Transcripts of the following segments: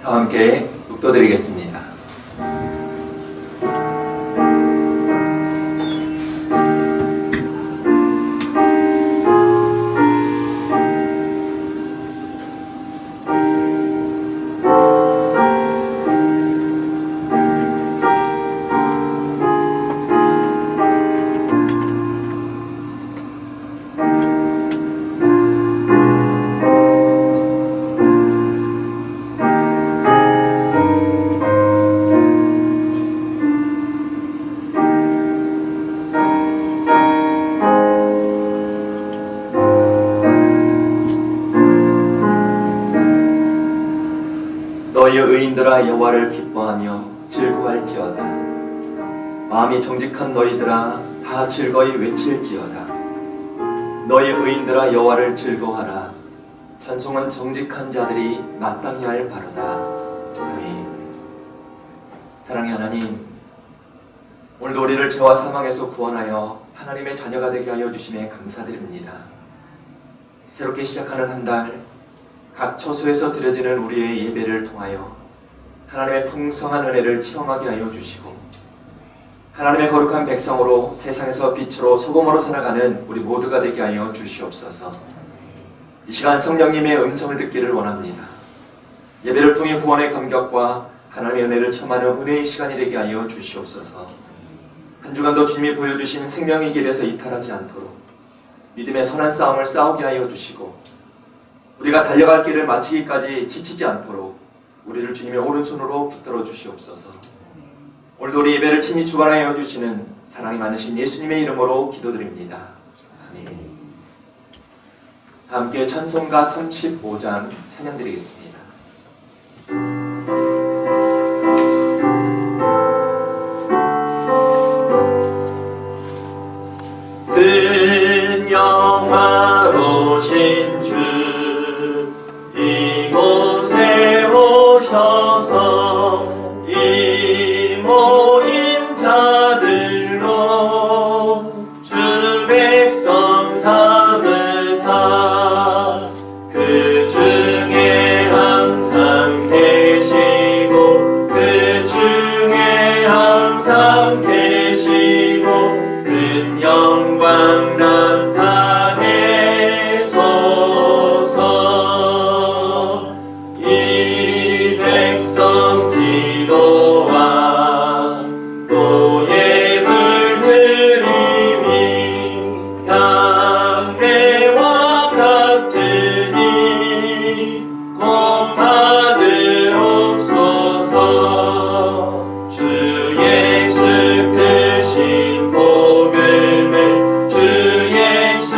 다 함께 묵도드리겠습니다. 너희 의인들아 여호와를 기뻐하며 즐거워할지어다. 마음이 정직한 너희들아 다 즐거이 외칠지어다. 너희 의인들아 여호와를 즐거워하라. 찬송은 정직한 자들이 마땅히 할 바로다. 아멘. 사랑의 하나님, 오늘도 우리를 죄와 사망에서 구원하여 하나님의 자녀가 되게 하여 주심에 감사드립니다. 새롭게 시작하는 한 달, 각 처소에서 드려지는 우리의 예배를 통하여 하나님의 풍성한 은혜를 체험하게 하여 주시고, 하나님의 거룩한 백성으로 세상에서 빛으로 소금으로 살아가는 우리 모두가 되게 하여 주시옵소서. 이 시간 성령님의 음성을 듣기를 원합니다. 예배를 통해 구원의 감격과 하나님의 은혜를 체험하는 은혜의 시간이 되게 하여 주시옵소서. 한 주간도 주님이 보여주신 생명의 길에서 이탈하지 않도록 믿음의 선한 싸움을 싸우게 하여 주시고, 우리가 달려갈 길을 마치기까지 지치지 않도록 우리를 주님의 오른손으로 붙들어 주시옵소서. 오늘도 우리 예배를 친히 주관하여 주시는 사랑이 많으신 예수님의 이름으로 기도드립니다. 아멘. 함께 찬송가 35장 찬양드리겠습니다. 큰 영화로신 주 이곳에 오셔서 이 모인 자들로 주 백성 삼으사 그 중에 항상 계시고 그 중에 항상 계시고 큰 영광 나타내소서. 이 백성 기도와 또 예물 드림이 향배와 같으니 곧 받으옵소서. 주 예수 크신 복음을 주 예수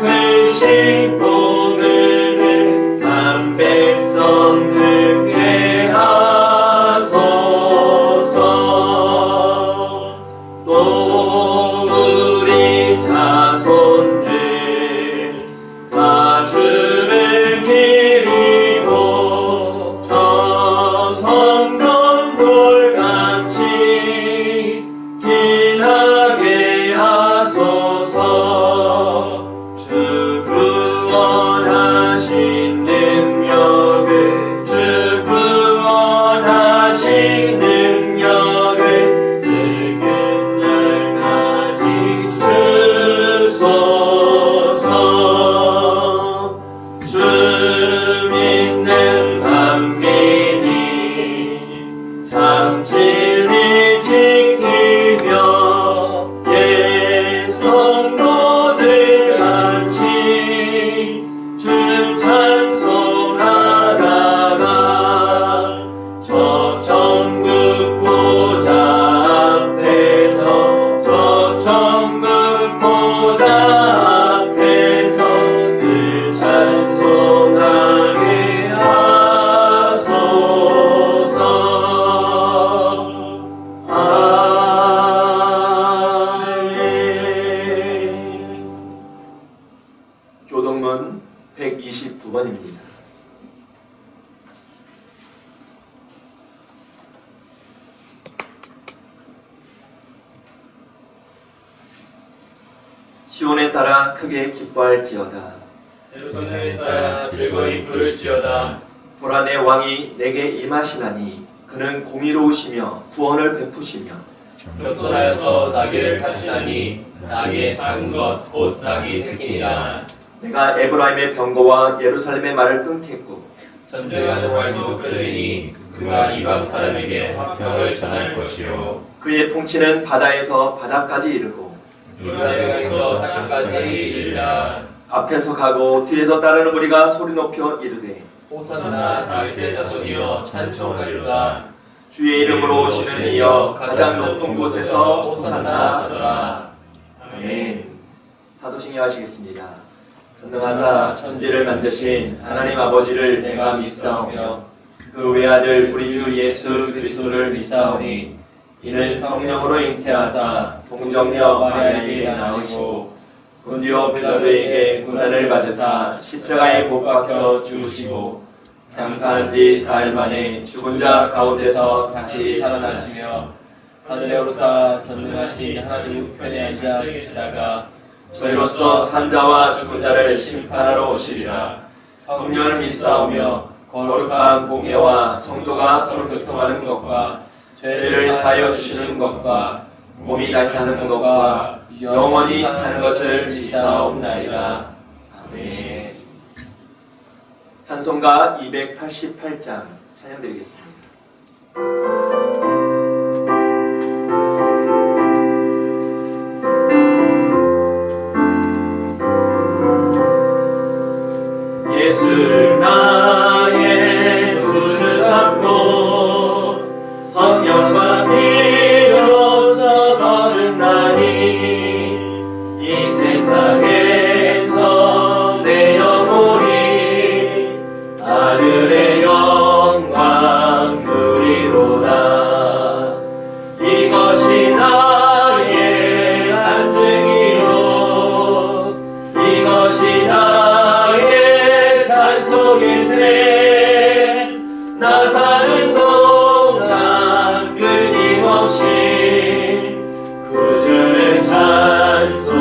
크신 복음을 한 백성 듣게 하소서. 또 우리 자손들 다 주를 기리고 저 성전 돌같이 빛나게 하소서. 주 구원하신 능력을 주 구원하신 능력을 늙은 날까지 주소서. 주 믿는 만민이 참 진리 지키며 옛 성도들 같이 주 찬송하다가 저 천국 보좌 앞에서 저 천국 보좌 앞에서 늘 찬송하게 하소서. 아멘. 교동문 129번입니다. 시온에 따라 크게 기뻐할지어다. 예루살렘에 따라 즐거이 부를지어다. 보라 내 왕이 내게 임하시나니 그는 공의로우시며 구원을 베푸시며 겸손하여서 나귀를 타시나니 나귀의 작은 것 곧 나귀 새끼니라. 내가 에브라임의 병거와 예루살렘의 말을 끊겠고 전쟁하는 말도 끊으리니 그가 이방 사람에게 화평을 전할 것이요 그의 통치는 바다에서 바다까지 이르고 유다강에서 땅까지 이르리라. 앞에서 가고 뒤에서 따르는 무리가 소리 높여 이르되 호산나 다윗의 자손이여 찬송하리로다. 주의 이름으로 오시는 이여 가장 높은 곳에서 호산나 하더라. 아멘. 사도신경 하시겠습니다. 전능하사 천지를 만드신 하나님 아버지를 내가 믿사오며 그 외아들 우리 주 예수 그리스도를 믿사오니 이는 성령으로 잉태하사 동정녀 마리아에게 나으시고 본디오 빌라도에게 고난을 받으사 십자가에 못 박혀 죽으시고 장사한 지 사흘 만에 죽은 자 가운데서 다시 살아나시며 하늘에 오르사 전능하신 하나님 우편에 앉아 계시다가 저희로서 산자와 죽은 자를 심판하러 오시리라. 성령을 믿사오며 거룩한 공예와 성도가 서로 교통하는 것과 죄를 사하여 주시는 것과 몸이 다시 사는 것과 영원히 사는 것을 믿사옵나이다. 아멘. 찬송가 288장 찬양드리겠습니다. 예수를 나의 구주 삼고 성령과 피로써 거듭나니 이 세상에서 내 영혼이 하늘의 영광 누리로다. 이것이 나의 안증이요 이것이 나의 찬송일세. 나 사는 동안 끊임없이 구주를 찬송하리로다.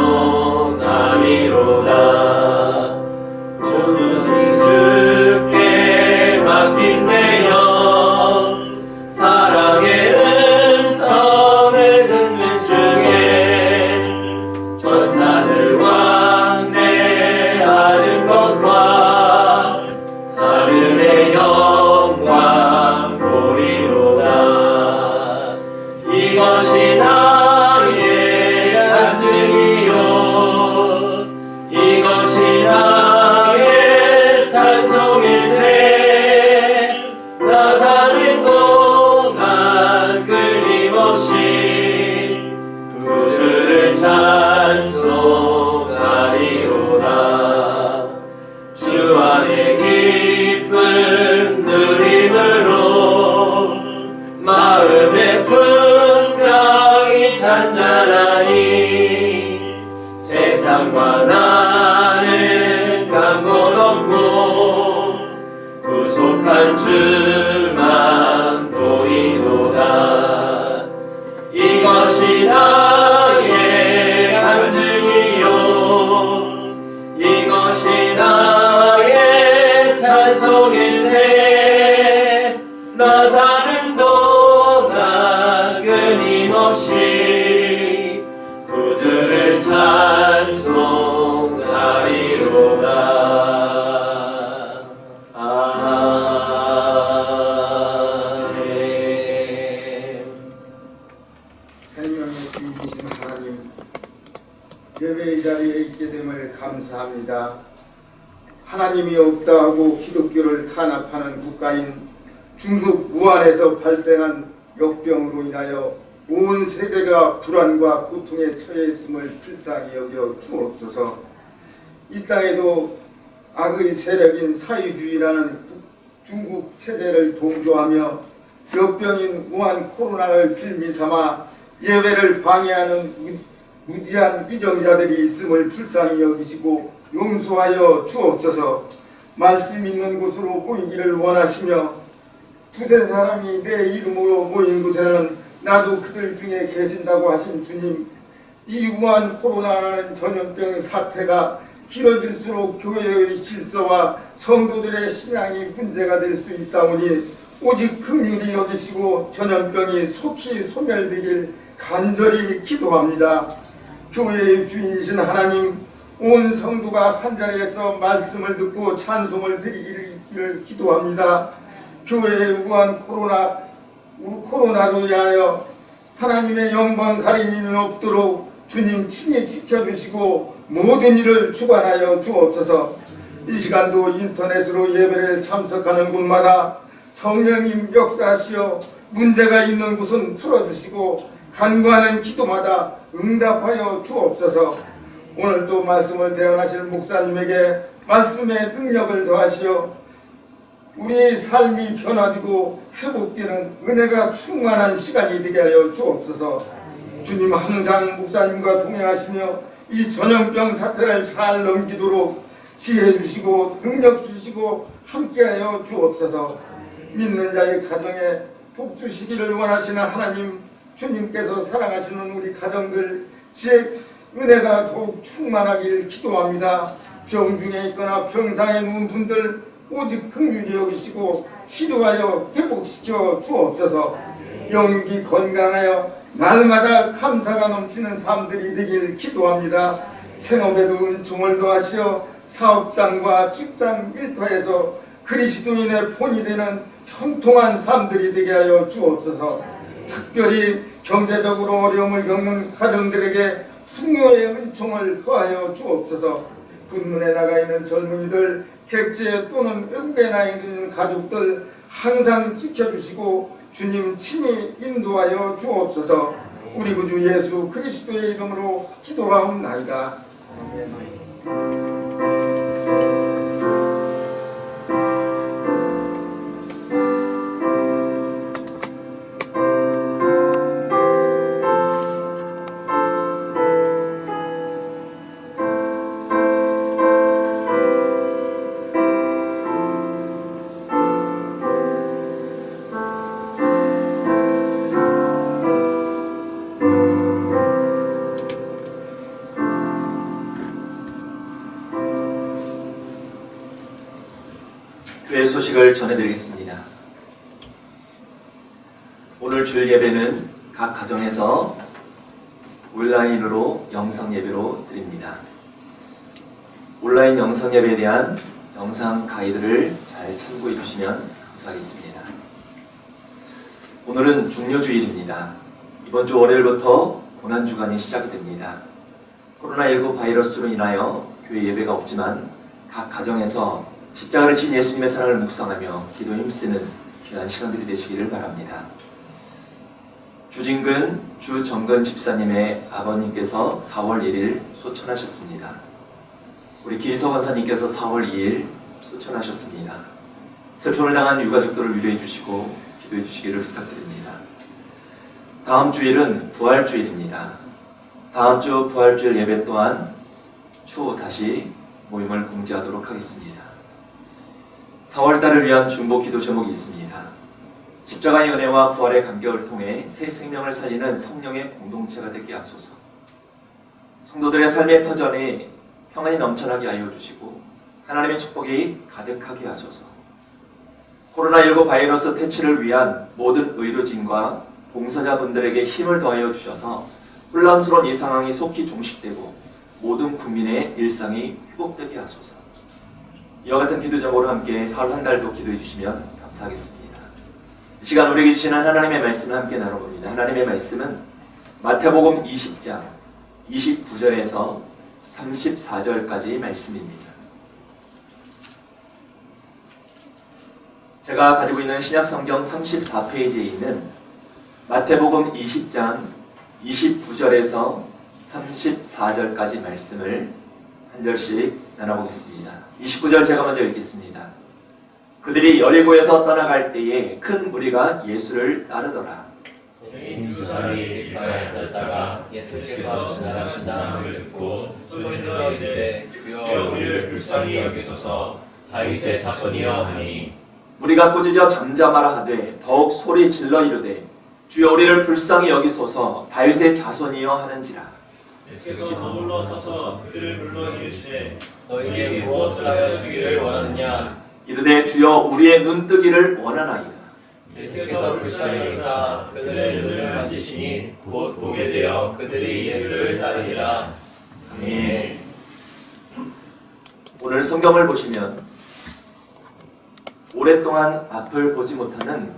온전히 주께 맡긴 내 영 사랑의 음성을 듣는 중에 천사들 왕래하는 것과 하늘의 영광 보이로다. 이것이 나의 안증이요 이것이 나의 찬송일세. 나 사는 동안 끊임없이 구주를 찬송하리로다. 주 안에 깊은 누림으로 마음의 분명히 잔잔하니 세상과 나는 간 곳 없고 구속한 주만 보이도다. 이것이 나의 안증이요 이것이 나의 찬송일세. 나 사는 동안 끊임없이 구주를 찬송하리로다. 아멘. 생명의 주이신 하나님, 예배의 자리에 있게 됨을 감사합니다. 하나님이 없다 하고 기독교를 탄압하는 국가인 중국 우한에서 발생한 역병으로 인하여 온 세계가 불안과 고통에 처해 있음을 불쌍히 여겨 주옵소서. 이 땅에도 악의 세력인 사회주의라는 중국 체제를 동조하며 역병인 우한 코로나를 빌미삼아 예배를 방해하는 무지한 위정자들이 있음을 불쌍히 여기시고 용서하여 주옵소서. 말씀 있는 곳으로 모이기를 원하시며 두세 사람이 내 이름으로 모인 곳에는 나도 그들 중에 계신다고 하신 주님, 이 우한 코로나라는 전염병 사태가 길어질수록 교회의 질서와 성도들의 신앙이 문제가 될 수 있사오니 오직 긍휼히 여기시고 전염병이 속히 소멸되길 간절히 기도합니다. 교회의 주인이신 하나님, 온 성도가 한자리에서 말씀을 듣고 찬송을 드리기를 기도합니다. 교회에 우한 코로나로 인하여 하나님의 영광 가리님이 없도록 주님 친히 지켜주시고 모든 일을 주관하여 주옵소서. 이 시간도 인터넷으로 예배에 참석하는 곳마다 성령님 역사하시어 문제가 있는 곳은 풀어주시고 간구하는 기도마다 응답하여 주옵소서. 오늘도 말씀을 대언하실 목사님에게 말씀의 능력을 더하시어 우리의 삶이 변화되고 회복되는 은혜가 충만한 시간이 되게 하여 주옵소서. 주님 항상 목사님과 동행하시며 이 전염병 사태를 잘 넘기도록 지혜 주시고 능력 주시고 함께하여 주옵소서. 믿는 자의 가정에 복 주시기를 원하시는 하나님, 주님께서 사랑하시는 우리 가정들 지혜 은혜가 더욱 충만하길 기도합니다. 병중에 있거나 병상에 누운 분들 오직 긍휼히 여기시고 치료하여 회복시켜 주옵소서. 영육이 건강하여 날마다 감사가 넘치는 삶들이 되길 기도합니다. 생업에도 은총을 더하시어 사업장과 직장 일터에서 그리스도인의 본이 되는 형통한 삶들이 되게 하여 주옵소서. 특별히 경제적으로 어려움을 겪는 가정들에게 풍요의 은총을 더하여 주옵소서. 군문에 나가 있는 젊은이들, 객지에 또는 외국에 나 있는 가족들 항상 지켜주시고 주님 친히 인도하여 주옵소서. 우리 구주 예수 그리스도의 이름으로 기도하옵나이다. 아멘. 교회 소식을 전해드리겠습니다. 오늘 주일 예배는 각 가정에서 온라인으로 영상 예배로 드립니다. 온라인 영상 예배에 대한 영상 가이드를 잘 참고해 주시면 감사하겠습니다. 오늘은 종료주일입니다. 이번 주 월요일부터 고난주간이 시작이 됩니다. 코로나19 바이러스로 인하여 교회 예배가 없지만 각 가정에서 십자가를 진 예수님의 사랑을 묵상하며 기도에 힘쓰는 귀한 시간들이 되시기를 바랍니다. 주진근 주정근 집사님의 아버님께서 4월 1일 소천하셨습니다. 우리 기서 권사님께서 4월 2일 소천하셨습니다. 슬픔을 당한 유가족들을 위로해 주시고 기도해 주시기를 부탁드립니다. 다음 주일은 부활주일입니다. 다음 주 부활주일 예배 또한 추후 다시 모임을 공지하도록 하겠습니다. 4월달을 위한 중보 기도 제목이 있습니다. 십자가의 은혜와 부활의 감격을 통해 새 생명을 살리는 성령의 공동체가 되게 하소서. 성도들의 삶의 터전이 평안이 넘쳐나게 하여 주시고 하나님의 축복이 가득하게 하소서. 코로나19 바이러스 퇴치를 위한 모든 의료진과 봉사자분들에게 힘을 더하여 주셔서 혼란스러운 이 상황이 속히 종식되고 모든 국민의 일상이 회복되게 하소서. 이와 같은 기도 제목으로 함께 4월 한 달도 기도해 주시면 감사하겠습니다. 이 시간 우리에게 주시는 하나님의 말씀을 함께 나눠봅니다. 하나님의 말씀은 마태복음 20장 29절에서 34절까지 말씀입니다. 제가 가지고 있는 신약성경 34페이지에 있는 마태복음 20장 29절에서 34절까지 말씀을 한 절씩 나눠보겠습니다. 29절 제가 먼저 읽겠습니다. 그들이 여리고에서 떠나갈 때에 큰 무리가 예수를 따르더라. 두 사람이 길가에 앉았다가 예수께서 지나가신다는 듣고 소리들어 이르되 주여 우리를 불쌍히 여기소서. 다윗의 자손이여 하니 무리가 꾸짖어 잠잠하라 하되 더욱 소리 질러 이르되 주여 우리를 불쌍히 여기소서. 다윗의 자손이여 하는지라. 예수께서 머물러 서서 그들을 불러 이르시되 너희에게 무엇을 하여 주기를 원하느냐? 이르되 주여 우리의 눈뜨기를 원하나이다. 예수께서 불쌍히 여기사 그들의 눈을 만지시니 곧 보게 되어 그들이 예수를 따르니라. 아멘. 오늘 성경을 보시면 오랫동안 앞을 보지 못하는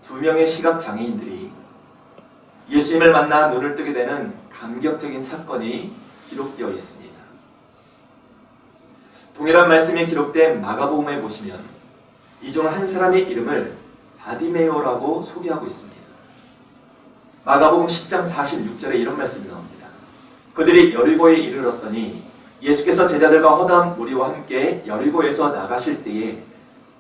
두 명의 시각 장애인들이 예수님을 만나 눈을 뜨게 되는 감격적인 사건이 기록되어 있습니다. 동일한 말씀이 기록된 마가복음에 보시면 이 중 한 사람의 이름을 바디메오라고 소개하고 있습니다. 마가복음 10장 46절에 이런 말씀이 나옵니다. 그들이 여리고에 이르렀더니 예수께서 제자들과 허다한 무리와 함께 여리고에서 나가실 때에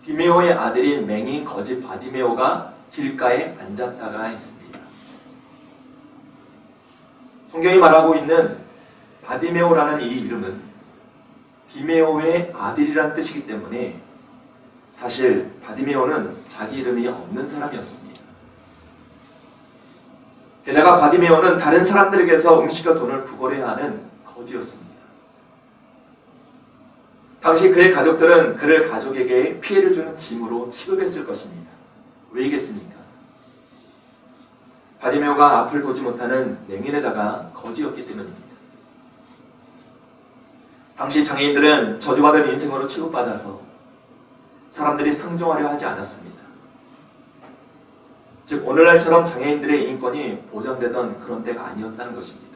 디메오의 아들인 맹인 거지 바디메오가 길가에 앉았다가 했습니다. 성경이 말하고 있는 바디메오라는 이 이름은 디메오의 아들이란 뜻이기 때문에 사실 바디메오는 자기 이름이 없는 사람이었습니다. 게다가 바디메오는 다른 사람들에게서 음식과 돈을 구걸해야 하는 거지였습니다. 당시 그의 가족들은 그를 가족에게 피해를 주는 짐으로 취급했을 것입니다. 왜이겠습니까? 바디메오가 앞을 보지 못하는 맹인에다가 거지였기 때문입니다. 당시 장애인들은 저주받은 인생으로 취급받아서 사람들이 상종하려 하지 않았습니다. 즉 오늘날처럼 장애인들의 인권이 보장되던 그런 때가 아니었다는 것입니다.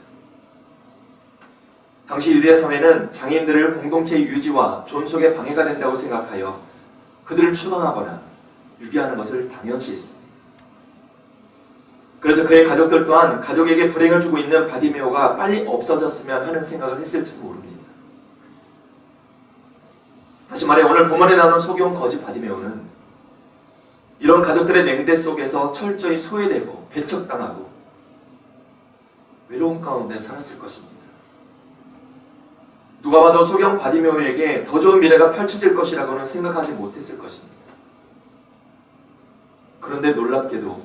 당시 유대 사회는 장애인들을 공동체의 유지와 존속에 방해가 된다고 생각하여 그들을 추방하거나 유기하는 것을 당연시했습니다. 그래서 그의 가족들 또한 가족에게 불행을 주고 있는 바디메오가 빨리 없어졌으면 하는 생각을 했을지도 모릅니다. 다시 말해 오늘 본문에 나오는 소경 거지 바디메오는 이런 가족들의 냉대 속에서 철저히 소외되고 배척당하고 외로움 가운데 살았을 것입니다. 누가 봐도 소경 바디메오에게 더 좋은 미래가 펼쳐질 것이라고는 생각하지 못했을 것입니다. 그런데 놀랍게도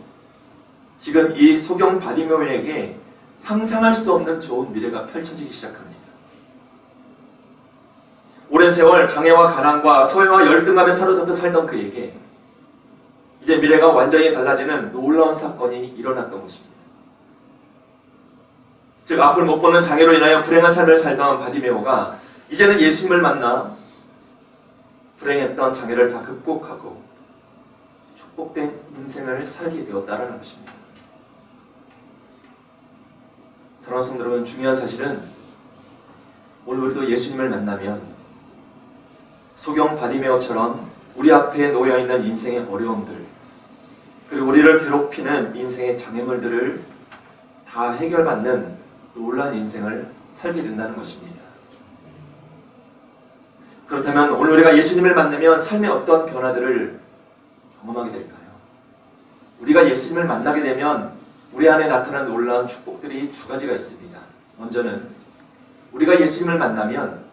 지금 이 소경 바디메오에게 상상할 수 없는 좋은 미래가 펼쳐지기 시작합니다. 오랜 세월 장애와 가난과 소외와 열등감에 사로잡혀 살던 그에게 이제 미래가 완전히 달라지는 놀라운 사건이 일어났던 것입니다. 즉 앞을 못 보는 장애로 인하여 불행한 삶을 살던 바디메오가 이제는 예수님을 만나 불행했던 장애를 다 극복하고 축복된 인생을 살게 되었다는 것입니다. 사랑하는 성도 여러분, 중요한 사실은 오늘 우리도 예수님을 만나면 소경 바디메오처럼 우리 앞에 놓여있는 인생의 어려움들 그리고 우리를 괴롭히는 인생의 장애물들을 다 해결받는 놀라운 인생을 살게 된다는 것입니다. 그렇다면 오늘 우리가 예수님을 만나면 삶의 어떤 변화들을 경험하게 될까요? 우리가 예수님을 만나게 되면 우리 안에 나타나는 놀라운 축복들이 두 가지가 있습니다. 먼저는 우리가 예수님을 만나면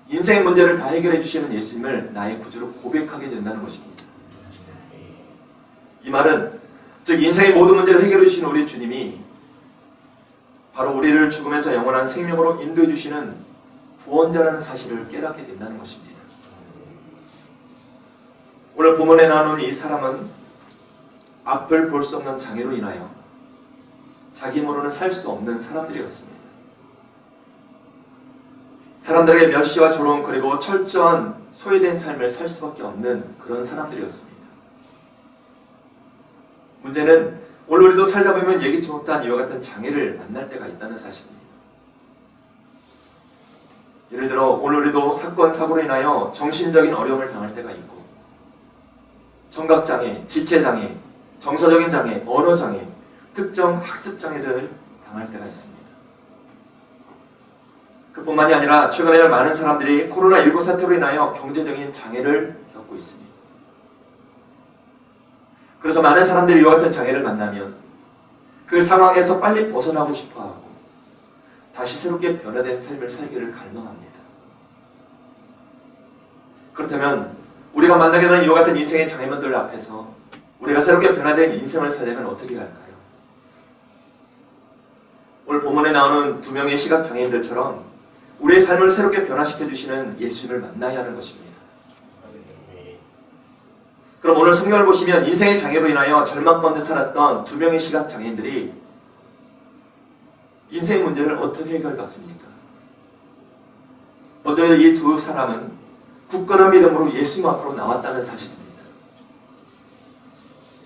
인생의 문제를 다 해결해 주시는 예수님을 나의 구주로 고백하게 된다는 것입니다. 이 말은 즉 인생의 모든 문제를 해결해 주시는 우리 주님이 바로 우리를 죽음에서 영원한 생명으로 인도해 주시는 구원자라는 사실을 깨닫게 된다는 것입니다. 오늘 본문에 나오는 이 사람은 앞을 볼 수 없는 장애로 인하여 자기 힘으로는 살 수 없는 사람들이었습니다. 사람들에게 멸시와 조롱 그리고 철저한 소외된 삶을 살 수밖에 없는 그런 사람들이었습니다. 문제는 오늘 우리도 살다 보면 예기치 못한 이와 같은 장애를 만날 때가 있다는 사실입니다. 예를 들어 오늘 우리도 사건, 사고로 인하여 정신적인 어려움을 당할 때가 있고 청각장애, 지체장애, 정서적인 장애, 언어장애, 특정 학습장애를 당할 때가 있습니다. 그뿐만이 아니라 최근에 많은 사람들이 코로나19 사태로 인하여 경제적인 장애를 겪고 있습니다. 그래서 많은 사람들이 이와 같은 장애를 만나면 그 상황에서 빨리 벗어나고 싶어하고 다시 새롭게 변화된 삶을 살기를 갈망합니다. 그렇다면 우리가 만나게 되는 이와 같은 인생의 장애물들 앞에서 우리가 새롭게 변화된 인생을 살려면 어떻게 할까요? 오늘 본문에 나오는 두 명의 시각장애인들처럼 우리의 삶을 새롭게 변화시켜 주시는 예수님을 만나야 하는 것입니다. 그럼 오늘 성경을 보시면 인생의 장애로 인하여 절망 가운데 살았던 두 명의 시각 장애인들이 인생의 문제를 어떻게 해결했습니까? 먼저 이 두 사람은 굳건한 믿음으로 예수님 앞으로 나왔다는 사실입니다.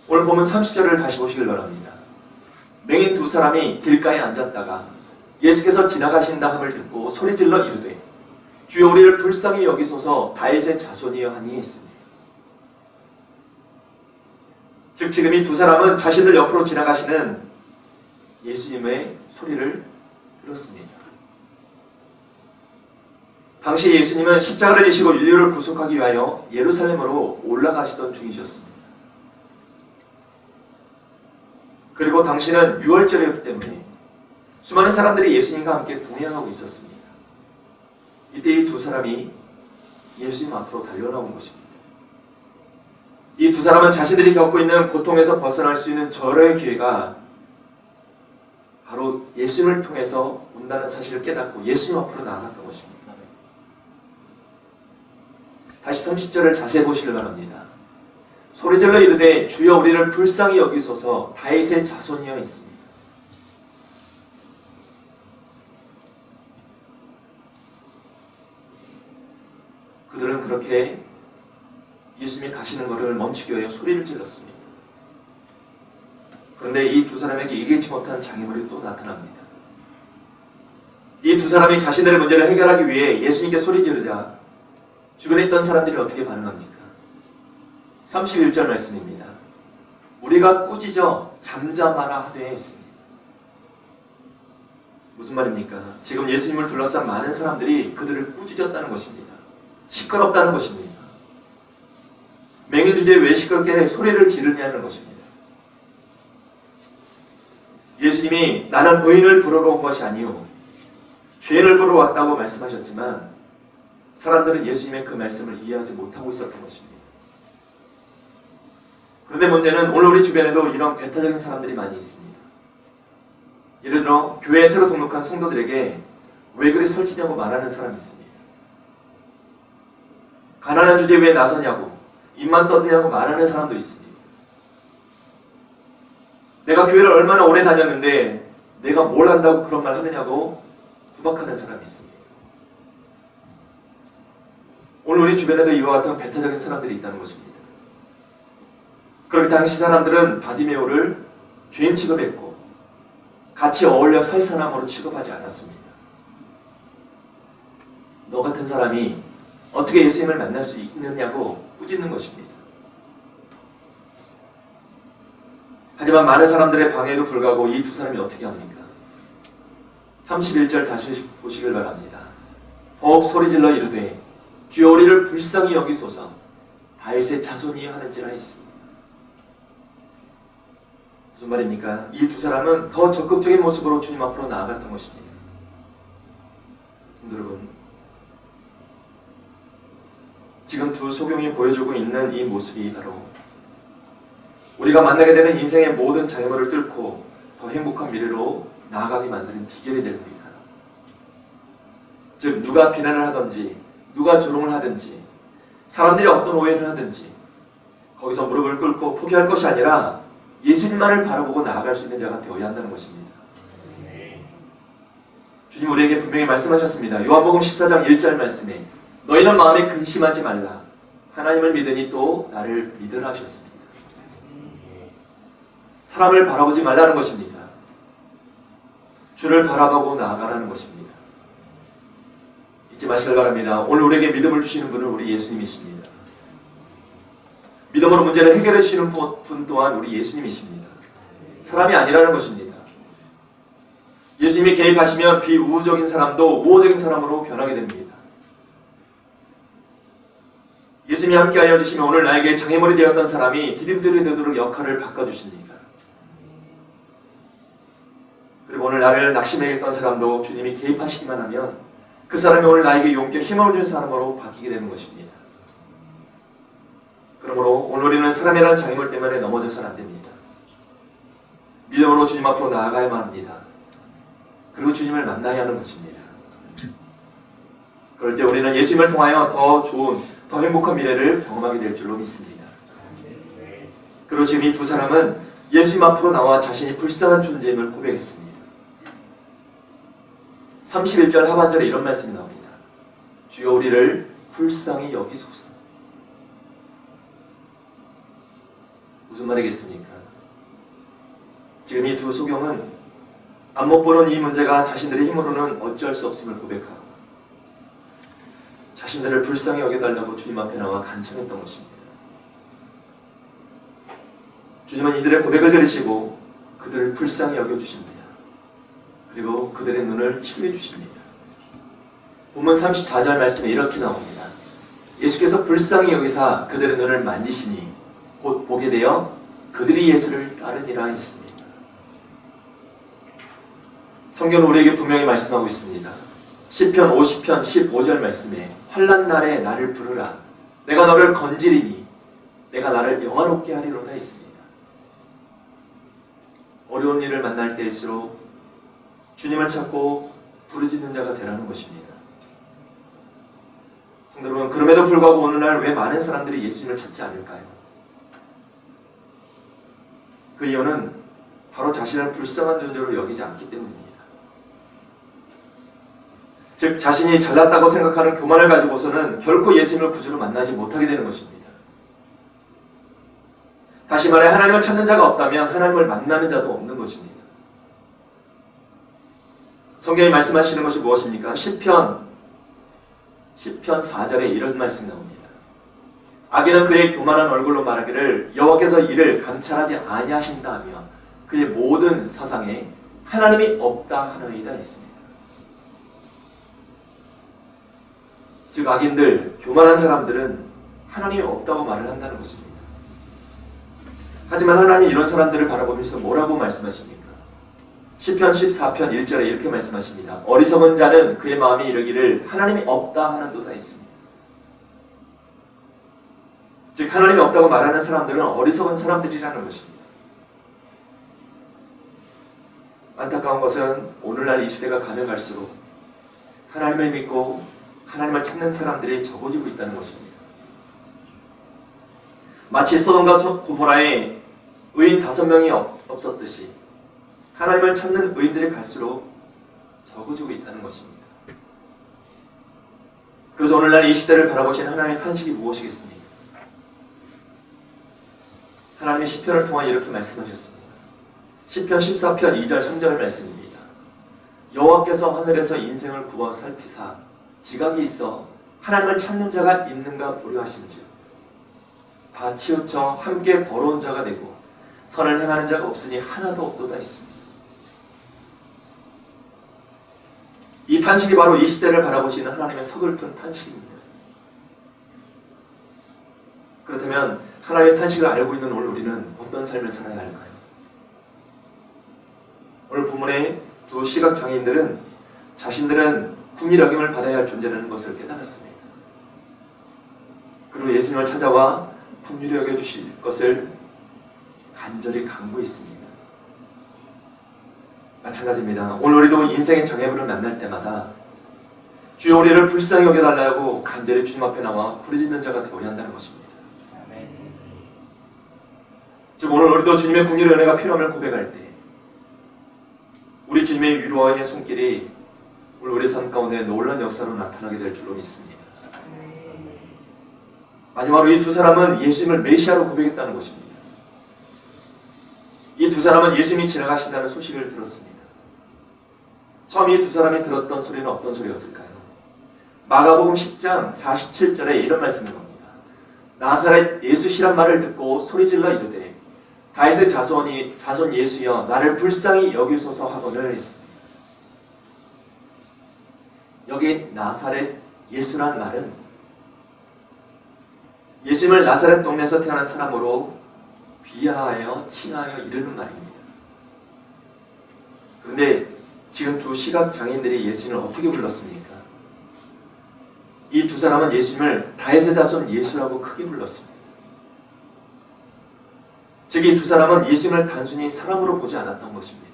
오늘 보면 30절을 다시 보시길 바랍니다. 맹인 두 사람이 길가에 앉았다가 예수께서 지나가신다 함을 듣고 소리질러 이르되 주여 우리를 불쌍히 여기소서 다윗의 자손이여 하니 했습니다. 즉 지금 이 두 사람은 자신들 옆으로 지나가시는 예수님의 소리를 들었습니다. 당시 예수님은 십자가를 지시고 인류를 구속하기 위하여 예루살렘으로 올라가시던 중이셨습니다. 그리고 당시는 유월절이었기 때문에 수많은 사람들이 예수님과 함께 동행하고 있었습니다. 이때 이 두 사람이 예수님 앞으로 달려나온 것입니다. 이 두 사람은 자신들이 겪고 있는 고통에서 벗어날 수 있는 절호의 기회가 바로 예수님을 통해서 온다는 사실을 깨닫고 예수님 앞으로 나아갔던 것입니다. 다시 30절을 자세히 보시길 바랍니다. 소리질러 이르되 주여 우리를 불쌍히 여기소서 다윗의 자손이여 있습니다. 그들은 그렇게 예수님이 가시는 것을 멈추기 위하여 소리를 질렀습니다. 그런데 이 두 사람에게 예기치 못한 장애물이 또 나타납니다. 이 두 사람이 자신들의 문제를 해결하기 위해 예수님께 소리 지르자 주변에 있던 사람들이 어떻게 반응합니까? 31절 말씀입니다. 우리가 꾸짖어 잠잠하라 하되 했습니다. 무슨 말입니까? 지금 예수님을 둘러싼 많은 사람들이 그들을 꾸짖었다는 것입니다. 시끄럽다는 것입니다. 맹인 주제에 왜 시끄럽게 소리를 지르냐는 것입니다. 예수님이 나는 의인을 부르러 온 것이 아니요 죄인을 부르러 왔다고 말씀하셨지만 사람들은 예수님의 그 말씀을 이해하지 못하고 있었던 것입니다. 그런데 문제는 오늘 우리 주변에도 이런 배타적인 사람들이 많이 있습니다. 예를 들어 교회에 새로 등록한 성도들에게 왜 그리 설치냐고 말하는 사람이 있습니다. 가난한 주제에 왜 나서냐고 입만 떠드냐고 말하는 사람도 있습니다. 내가 교회를 얼마나 오래 다녔는데 내가 뭘 한다고 그런 말 하느냐고 구박하는 사람이 있습니다. 오늘 우리 주변에도 이와 같은 배타적인 사람들이 있다는 것입니다. 그렇게 당시 사람들은 바디메오를 죄인 취급했고 같이 어울려 살 사람으로 취급하지 않았습니다. 너 같은 사람이 어떻게 예수님을 만날 수 있느냐고 꾸짖는 것입니다. 하지만 많은 사람들의 방해에도 불구하고 이 두 사람이 어떻게 합니까? 31절 다시 보시길 바랍니다. 더욱 소리질러 이르되 주여 우리를 불쌍히 여기소서 다윗의 자손이여 하는지라 했습니다. 무슨 말입니까? 이 두 사람은 더 적극적인 모습으로 주님 앞으로 나아갔던 것입니다. 여러분, 지금 두 소경이 보여주고 있는 이 모습이 바로 우리가 만나게 되는 인생의 모든 장애물을 뚫고 더 행복한 미래로 나아가게 만드는 비결이 됩니다. 즉 누가 비난을 하든지 누가 조롱을 하든지 사람들이 어떤 오해를 하든지 거기서 무릎을 꿇고 포기할 것이 아니라 예수님만을 바라보고 나아갈 수 있는 자가 되어야 한다는 것입니다. 주님 우리에게 분명히 말씀하셨습니다. 요한복음 14장 1절 말씀에 너희는 마음에 근심하지 말라. 하나님을 믿으니 또 나를 믿으라 하셨습니다. 사람을 바라보지 말라는 것입니다. 주를 바라보고 나아가라는 것입니다. 잊지 마시길 바랍니다. 오늘 우리에게 믿음을 주시는 분은 우리 예수님이십니다. 믿음으로 문제를 해결해 주시는 분 또한 우리 예수님이십니다. 사람이 아니라는 것입니다. 예수님이 개입하시면 비우호적인 사람도 우호적인 사람으로 변하게 됩니다. 예수님이 함께하여 주시면 오늘 나에게 장애물이 되었던 사람이 디딤돌이 되도록 역할을 바꿔주십니다. 그리고 오늘 나를 낙심해 했던 사람도 주님이 개입하시기만 하면 그 사람이 오늘 나에게 용기 힘을 준 사람으로 바뀌게 되는 것입니다. 그러므로 오늘 우리는 사람이라는 장애물 때문에 넘어져서는 안 됩니다. 믿음으로 주님 앞으로 나아가야만 합니다. 그리고 주님을 만나야 하는 것입니다. 그럴 때 우리는 예수님을 통하여 더 좋은, 더 행복한 미래를 경험하게 될 줄로 믿습니다. 그리고 지금 이 두 사람은 예수님 앞으로 나와 자신이 불쌍한 존재임을 고백했습니다. 31절 하반절에 이런 말씀이 나옵니다. 주여 우리를 불쌍히 여기소서. 무슨 말이겠습니까? 지금 이 두 소경은 안못 보는 이 문제가 자신들의 힘으로는 어찌할 수 없음을 고백하고 자신들을 불쌍히 여겨달라고 주님 앞에 나와 간청했던 것입니다. 주님은 이들의 고백을 들으시고 그들을 불쌍히 여겨주십니다. 그리고 그들의 눈을 치유해 주십니다. 본문 34절 말씀에 이렇게 나옵니다. 예수께서 불쌍히 여기사 그들의 눈을 만지시니 곧 보게 되어 그들이 예수를 따르니라 했습니다. 성경은 우리에게 분명히 말씀하고 있습니다. 시편 50편 15절 말씀에 환난 날에 나를 부르라. 내가 너를 건지리니 내가 나를 영화롭게 하리로다 했습니다. 어려운 일을 만날 때일수록 주님을 찾고 부르짖는 자가 되라는 것입니다. 성도 여러분, 그럼에도 불구하고 오늘날 왜 많은 사람들이 예수님을 찾지 않을까요? 그 이유는 바로 자신을 불쌍한 존재로 여기지 않기 때문입니다. 즉 자신이 잘났다고 생각하는 교만을 가지고서는 결코 예수님을 구주로 만나지 못하게 되는 것입니다. 다시 말해 하나님을 찾는 자가 없다면 하나님을 만나는 자도 없는 것입니다. 성경이 말씀하시는 것이 무엇입니까? 시편 4절에 이런 말씀이 나옵니다. 악인은 그의 교만한 얼굴로 말하기를 여호와께서 이를 감찰하지 아니하신다 하며 그의 모든 사상에 하나님이 없다 하나이다 했습니다. 즉 악인들, 교만한 사람들은 하나님이 없다고 말을 한다는 것입니다. 하지만 하나님이 이런 사람들을 바라보면서 뭐라고 말씀하십니까? 시편 14편 1절에 이렇게 말씀하십니다. 어리석은 자는 그의 마음이 이르기를 하나님이 없다 하는도다 했습니다. 즉 하나님이 없다고 말하는 사람들은 어리석은 사람들이라는 것입니다. 안타까운 것은 오늘날 이 시대가 가면 갈수록 하나님을 믿고 하나님을 찾는 사람들이 적어지고 있다는 것입니다. 마치 소돔과 고모라에 의인 5명이 없었듯이 하나님을 찾는 의인들이 갈수록 적어지고 있다는 것입니다. 그래서 오늘날 이 시대를 바라보신 하나님의 탄식이 무엇이겠습니까? 하나님의 시편을 통해 이렇게 말씀하셨습니다. 시편 14편 2절 3절 말씀입니다. 여호와께서 하늘에서 인생을 굽어 살피사 지각이 있어 하나님을 찾는 자가 있는가 보려 하신지요. 다 치우쳐 함께 더러운 자가 되고 선을 행하는 자가 없으니 하나도 없도다 했습니다. 이 탄식이 바로 이 시대를 바라보시는 하나님의 서글픈 탄식입니다. 그렇다면 하나님의 탄식을 알고 있는 오늘 우리는 어떤 삶을 살아야 할까요? 오늘 본문의 두 시각장애인들은 자신들은 국리 여김을 받아야 할 존재라는 것을 깨달았습니다. 그리고 예수님을 찾아와 긍휼히 여겨주실 것을 간절히 간구했습니다. 마찬가지입니다. 오늘 우리도 인생의 장애물을 만날 때마다 주여 우리를 불쌍히 여겨달라고 간절히 주님 앞에 나와 부르짖는 자가 되어야 한다는 것입니다. 즉 오늘 우리도 주님의 긍휼의 은혜가 필요함을 고백할 때 우리 주님의 위로와 은혜의 손길이 오늘 우리 삶 가운데 놀라운 역사로 나타나게 될 줄로 믿습니다. 마지막으로 이 두 사람은 예수님을 메시아로 고백했다는 것입니다. 이 두 사람은 예수님이 지나가신다는 소식을 들었습니다. 처음 이 두 사람이 들었던 소리는 어떤 소리였을까요? 마가복음 10장 47절에 이런 말씀이 나옵니다. 나사렛 예수시란 말을 듣고 소리질러 이르되 다윗의 자손 예수여 나를 불쌍히 여기소서 하거늘 했습니다. 여기 나사렛 예수란 말은 예수님을 나사렛 동네에서 태어난 사람으로 비하하여 칭하여 이르는 말입니다. 그런데 지금 두 시각장애인들이 예수님을 어떻게 불렀습니까? 이 두 사람은 예수님을 다윗의 자손 예수라고 크게 불렀습니다. 즉 이 두 사람은 예수님을 단순히 사람으로 보지 않았던 것입니다.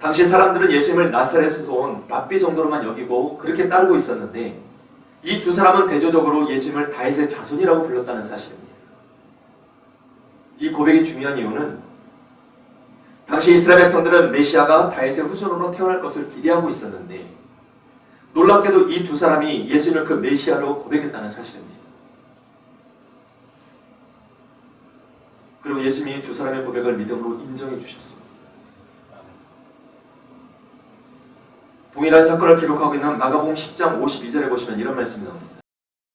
당시 사람들은 예수님을 나사렛에서 온 랍비 정도로만 여기고 그렇게 따르고 있었는데 이 두 사람은 대조적으로 예수님을 다윗의 자손이라고 불렀다는 사실입니다. 이 고백이 중요한 이유는 당시 이스라엘 백성들은 메시아가 다윗의 후손으로 태어날 것을 기대하고 있었는데 놀랍게도 이 두 사람이 예수님을 그 메시아로 고백했다는 사실입니다. 그리고 예수님이 두 사람의 고백을 믿음으로 인정해 주셨습니다. 동일한 사건을 기록하고 있는 마가복음 10장 52절에 보시면 이런 말씀이 나옵니다.